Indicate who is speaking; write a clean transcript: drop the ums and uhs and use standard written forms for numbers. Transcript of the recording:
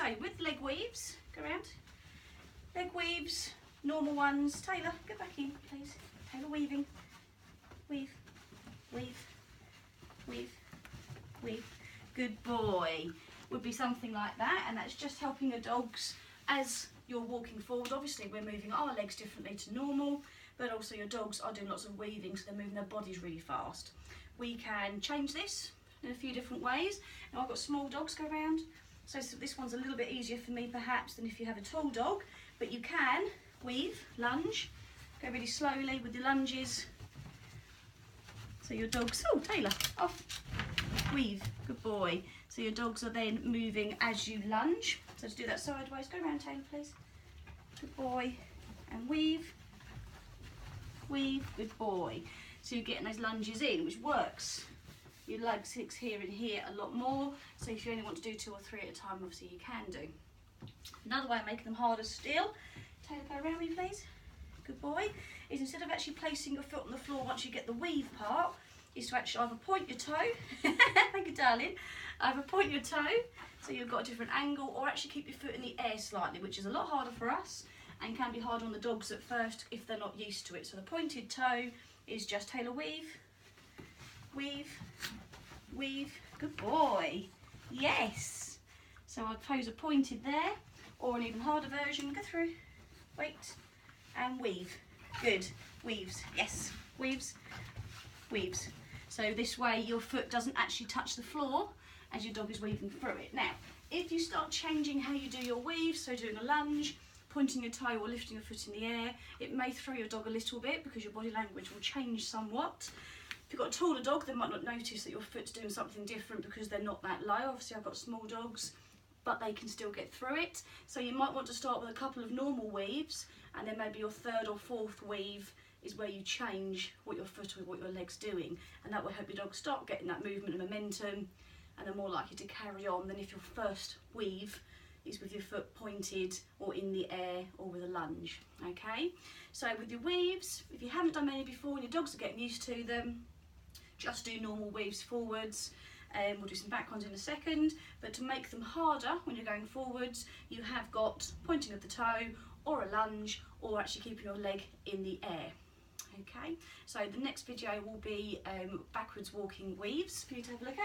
Speaker 1: So with leg weaves, go around. Leg weaves, normal ones. Taylor, get back in, please. Taylor, weaving. Weave, weave, weave, weave. Good boy. Would be something like that, and that's just helping your dogs as you're walking forward. Obviously, we're moving our legs differently to normal, but also your dogs are doing lots of weaving, so they're moving their bodies really fast. We can change this in a few different ways. Now I've got small dogs go around, so this one's a little bit easier for me perhaps than if you have a tall dog, but you can weave, lunge, go really slowly with the lunges. So your dogs, oh Taylor, off, weave, good boy. So your dogs are then moving as you lunge. So to do that sideways, go around Taylor please. Good boy, and weave, weave, good boy. So you're getting those lunges in, which works your leg six here and here a lot more. So if you only want to do 2 or 3 at a time, obviously you can do. Another way of making them harder still, Taylor, go around me please. Good boy. Is instead of actually placing your foot on the floor once you get the weave part, is to actually either point your toe, thank you darling, either point your toe so you've got a different angle, or actually keep your foot in the air slightly, which is a lot harder for us and can be hard on the dogs at first if they're not used to it. So the pointed toe is just Taylor weave, weave, weave, good boy, yes. So I'd pose a pointed there, or an even harder version, go through, wait, and weave, good, weaves, yes, weaves, weaves. So this way your foot doesn't actually touch the floor as your dog is weaving through it. Now, if you start changing how you do your weave, so doing a lunge, pointing your toe or lifting your foot in the air, it may throw your dog a little bit because your body language will change somewhat. If you've got a taller dog, they might not notice that your foot's doing something different because they're not that low. Obviously I've got small dogs, but they can still get through it. So you might want to start with a couple of normal weaves, and then maybe your 3rd or 4th weave is where you change what your foot or what your leg's doing, and that will help your dog start getting that movement and momentum, and they're more likely to carry on than if your first weave is with your foot pointed or in the air or with a lunge. Okay, so with your weaves, if you haven't done many before and your dogs are getting used to them, just do normal weaves forwards. We'll do some back ones in a second, but to make them harder when you're going forwards, you have got pointing of the toe or a lunge, or actually keeping your leg in the air. Okay, so the next video will be backwards walking weaves for you to have a look at.